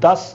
10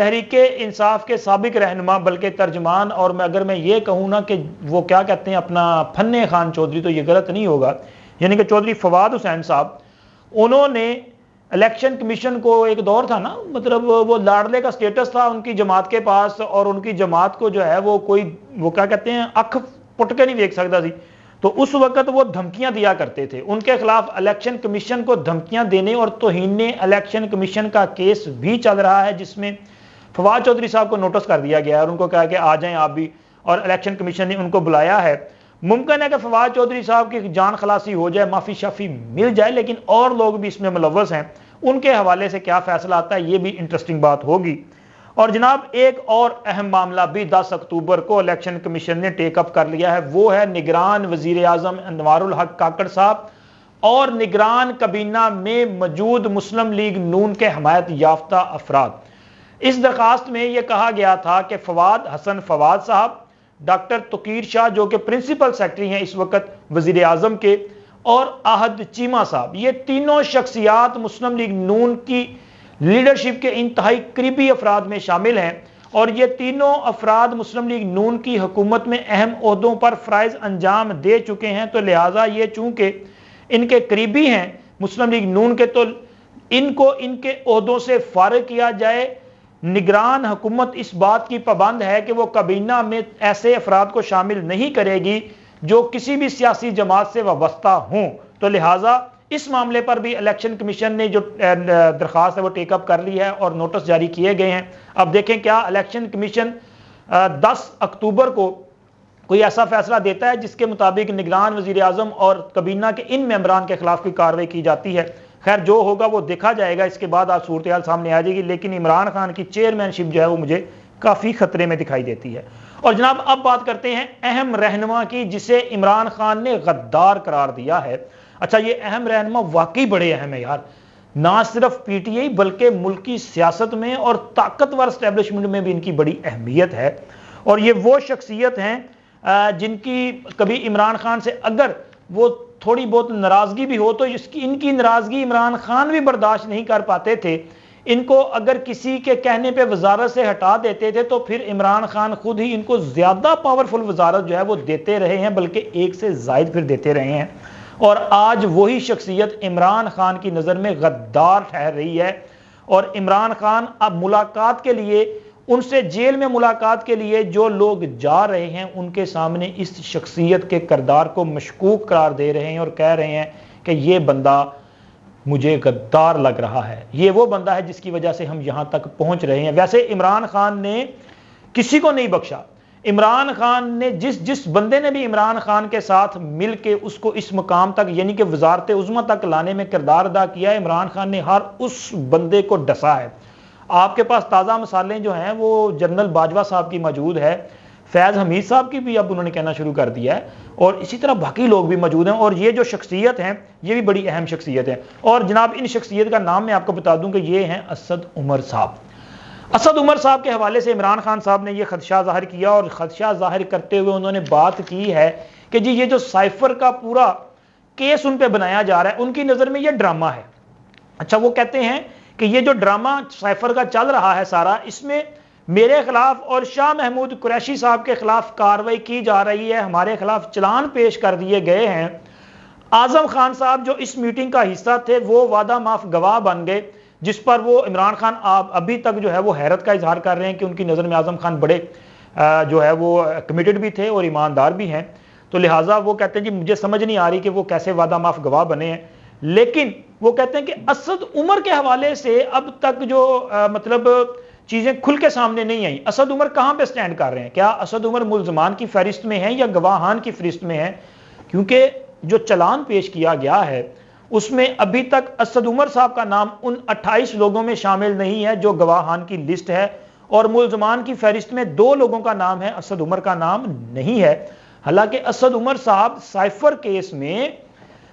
تحریک انصاف کے سابق رہنما بلکہ ترجمان، اور اگر میں یہ کہوں نا کہ وہ کیا کہتے ہیں اپنا فن خان چودھری، تو یہ غلط نہیں ہوگا، یعنی کہ چودھری فواد حسین صاحب، انہوں نے الیکشن کمیشن کو، ایک دور تھا نا، مطلب وہ لاڑلے کا سٹیٹس تھا ان کی جماعت کے پاس، اور ان کی جماعت کو جو ہے وہ کوئی وہ کیا کہتے ہیں اکھ پٹ کے نہیں دیکھ سکتا سی، تو اس وقت وہ دھمکیاں دیا کرتے تھے ان کے خلاف۔ الیکشن کمیشن کو دھمکیاں دینے اور توہین الیکشن کمیشن کا کیس بھی چل رہا ہے، جس میں فواد چودھری صاحب کو نوٹس کر دیا گیا ہے اور ان کو کہا کہ آ جائیں آپ بھی، اور الیکشن کمیشن نے ان کو بلایا ہے۔ ممکن ہے کہ فواد چودھری صاحب کی جان خلاصی ہو جائے، معافی شافی مل جائے، لیکن اور لوگ بھی اس میں ملوث ہیں، ان کے حوالے سے کیا فیصلہ آتا ہے یہ بھی انٹرسٹنگ بات ہوگی۔ اور جناب ایک اور اہم معاملہ بھی 10 اکتوبر کو الیکشن کمیشن نے ٹیک اپ کر لیا ہے، وہ ہے نگران وزیر اعظم انوار الحق کاکڑ صاحب اور نگران کابینہ میں موجود مسلم لیگ نون کے حمایت یافتہ افراد۔ اس درخواست میں یہ کہا گیا تھا کہ فواد حسن فواد صاحب، ڈاکٹر توقیر شاہ جو کہ پرنسپل سیکرٹری ہیں اس وقت وزیر اعظم کے، اور احد چیمہ صاحب، یہ تینوں شخصیات مسلم لیگ نون کی لیڈرشپ کے انتہائی قریبی افراد میں شامل ہیں، اور یہ تینوں افراد مسلم لیگ نون کی حکومت میں اہم عہدوں پر فرائض انجام دے چکے ہیں، تو لہٰذا یہ چونکہ ان کے قریبی ہیں مسلم لیگ نون کے، تو ان کو ان کے عہدوں سے فارغ کیا جائے۔ نگران حکومت اس بات کی پابند ہے کہ وہ کابینہ میں ایسے افراد کو شامل نہیں کرے گی جو کسی بھی سیاسی جماعت سے وابستہ ہوں، تو لہٰذا اس معاملے پر بھی الیکشن کمیشن نے جو درخواست ہے وہ ٹیک اپ کر لی ہے اور نوٹس جاری کیے گئے ہیں۔ اب دیکھیں کیا الیکشن کمیشن 10 اکتوبر کو کوئی ایسا فیصلہ دیتا ہے جس کے مطابق نگران وزیر اعظم اور کابینہ کے ان ممبران کے خلاف کوئی کارروائی کی جاتی ہے۔ خیر جو ہوگا وہ دیکھا جائے گا، اس کے بعد آپ صورتحال سامنے آ جائے گی، لیکن عمران خان کی چیئرمین شپ جو ہے وہ مجھے کافی خطرے میں دکھائی دیتی ہے۔ اور جناب اب بات کرتے ہیں اہم رہنما کی جسے عمران خان نے غدار قرار دیا ہے۔ اچھا یہ اہم رہنما واقعی بڑے اہم ہے یار، نہ صرف پی ٹی آئی بلکہ ملکی سیاست میں اور طاقتور اسٹیبلشمنٹ میں بھی ان کی بڑی اہمیت ہے، اور یہ وہ شخصیت ہیں جن کی کبھی عمران خان سے اگر وہ تھوڑی بہت ناراضگی بھی ہو تو ان کی ناراضگی عمران خان بھی برداشت نہیں کر پاتے تھے، ان کو اگر کسی کے کہنے پہ وزارت سے ہٹا دیتے تھے تو پھر عمران خان خود ہی ان کو زیادہ پاورفل وزارت جو ہے وہ دیتے رہے ہیں، بلکہ ایک سے زائد پھر دیتے رہے ہیں، اور آج وہی شخصیت عمران خان کی نظر میں غدار ٹھہر رہی ہے۔ اور عمران خان اب ملاقات کے لیے، ان سے جیل میں ملاقات کے لیے جو لوگ جا رہے ہیں ان کے سامنے اس شخصیت کے کردار کو مشکوک قرار دے رہے ہیں اور کہہ رہے ہیں کہ یہ بندہ مجھے غدار لگ رہا ہے، یہ وہ بندہ ہے جس کی وجہ سے ہم یہاں تک پہنچ رہے ہیں۔ ویسے عمران خان نے کسی کو نہیں بخشا، عمران خان نے جس بندے نے بھی عمران خان کے ساتھ مل کے اس کو اس مقام تک یعنی کہ وزارت عظمیٰ تک لانے میں کردار ادا کیا ہے، عمران خان نے ہر اس بندے کو ڈسا ہے۔ آپ کے پاس تازہ مثالیں جو ہیں وہ جنرل باجوہ صاحب کی موجود ہے، فیض حمید صاحب کی بھی اب انہوں نے کہنا شروع کر دیا ہے، اور اسی طرح باقی لوگ بھی موجود ہیں، اور یہ جو شخصیت ہیں یہ بھی بڑی اہم شخصیت ہے۔ اور جناب ان شخصیت کا نام میں آپ کو بتا دوں کہ یہ ہیں اسد عمر صاحب۔ اسد عمر صاحب کے حوالے سے عمران خان صاحب نے یہ خدشہ ظاہر کیا، اور خدشہ ظاہر کرتے ہوئے انہوں نے بات کی ہے کہ جی یہ جو سائفر کا پورا کیس ان پہ بنایا جا رہا ہے ان کی نظر میں یہ ڈرامہ ہے۔ اچھا وہ کہتے ہیں کہ یہ جو ڈرامہ سائفر کا چل رہا ہے سارا، اس میں میرے خلاف اور شاہ محمود قریشی صاحب کے خلاف کارروائی کی جا رہی ہے، ہمارے خلاف چلان پیش کر دیے گئے ہیں۔ اعظم خان صاحب جو اس میٹنگ کا حصہ تھے وہ وعدہ معاف گواہ بن گئے، جس پر وہ عمران خان ابھی تک جو ہے وہ حیرت کا اظہار کر رہے ہیں کہ ان کی نظر میں اعظم خان بڑے جو ہے وہ کمیٹڈ بھی تھے اور ایماندار بھی ہیں، تو لہٰذا وہ کہتے ہیں جی مجھے سمجھ نہیں آ رہی کہ وہ کیسے وعدہ معاف گواہ بنے ہیں۔ لیکن وہ کہتے ہیں کہ اسد عمر کے حوالے سے اب تک جو مطلب چیزیں کھل کے سامنے نہیں آئیں، اسد عمر کہاں پہ سٹینڈ کر رہے ہیں، کیا اسد عمر ملزمان کی فہرست میں ہیں یا گواہان کی فہرست میں ہیں؟ کیونکہ جو چلان پیش کیا گیا ہے اس میں ابھی تک اسد عمر صاحب کا نام ان 28 لوگوں میں شامل نہیں ہے جو گواہان کی لسٹ ہے، اور ملزمان کی فہرست میں 2 لوگوں کا نام ہے، اسد عمر کا نام نہیں ہے۔ حالانکہ اسد عمر صاحب سائفر کیس میں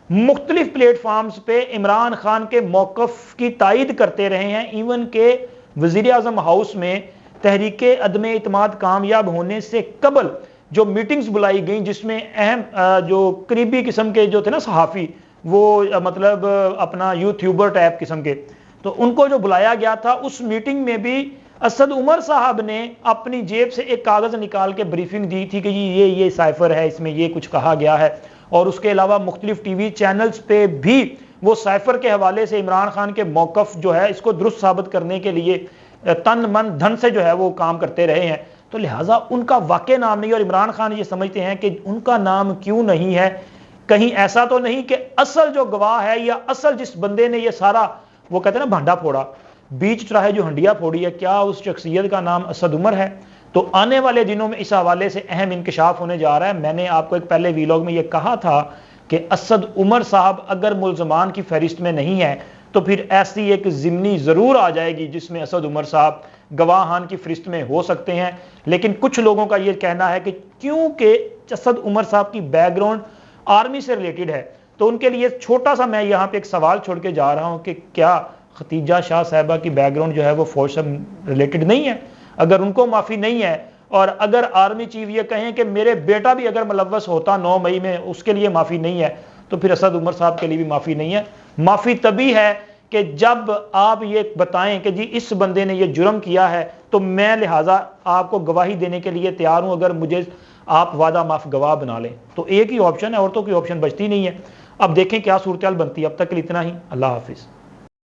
مختلف پلیٹ فارمز پہ عمران خان کے موقف کی تائید کرتے رہے ہیں، ایون کہ وزیر اعظم ہاؤس میں تحریک عدم اعتماد کامیاب ہونے سے قبل جو میٹنگز بلائی گئیں جس میں اہم جو قریبی قسم کے جو تھے نا صحافی، وہ مطلب اپنا یوٹیوبر ٹائپ قسم کے، تو ان کو جو بلایا گیا تھا اس میٹنگ میں بھی اسد عمر صاحب نے اپنی جیب سے ایک کاغذ نکال کے بریفنگ دی تھی کہ یہ سائفر ہے، اس میں یہ کچھ کہا گیا ہے، اور اس کے علاوہ مختلف ٹی وی چینلز پہ بھی وہ سائفر کے حوالے سے عمران خان کے موقف جو ہے اس کو درست ثابت کرنے کے لیے تن من دھن سے جو ہے وہ کام کرتے رہے ہیں. تو لہٰذا ان کا واقع نام نہیں، اور عمران خان یہ سمجھتے ہیں کہ ان کا نام کیوں نہیں ہے، کہیں ایسا تو نہیں کہ اصل جو گواہ ہے یا اصل جس بندے نے یہ سارا وہ کہتے ہیں نا بھانڈا پھوڑا، بیچ چراہے جو ہنڈیا پھوڑی ہے، کیا اس شخصیت کا نام اسد عمر ہے؟ تو آنے والے دنوں میں اس حوالے سے اہم انکشاف ہونے جا رہا ہے. میں نے آپ کو ایک پہلے ویلاگ میں یہ کہا تھا کہ اسد عمر صاحب اگر ملزمان کی فہرست میں نہیں ہے تو پھر ایسی ایک ضمنی ضرور آ جائے گی جس میں اسد عمر صاحب گواہان کی فہرست میں ہو سکتے ہیں. لیکن کچھ لوگوں کا یہ کہنا ہے کہ کیونکہ اسد عمر صاحب کی بیک گراؤنڈ آرمی سے ریلیٹڈ ہے تو ان کے لیے چھوٹا سا میں یہاں پہ ایک سوال چھوڑ کے جا رہا ہوں کہ کیا ختیجہ شاہ صاحبہ کی بیک گراؤنڈ جو ہے وہ فوج سے ریلیٹڈ نہیں ہے؟ اگر ان کو معافی نہیں ہے، اور اگر آرمی چیف یہ کہیں کہ میرے بیٹا بھی اگر ملوث ہوتا 9 مئی میں، اس کے لیے معافی نہیں ہے، تو پھر اسد عمر صاحب کے لیے بھی معافی نہیں ہے. معافی تبھی ہے کہ جب آپ یہ بتائیں کہ جی اس بندے نے یہ جرم کیا ہے تو میں لہٰذا آپ کو گواہی دینے کے لیے تیار ہوں اگر مجھے آپ وعدہ معاف گواہ بنا لیں. تو ایک ہی آپشن ہے، اور تو کوئی آپشن بچتی نہیں ہے. اب دیکھیں کیا صورتحال بنتی ہے. اب تک کے لیے اتنا ہی. اللہ حافظ.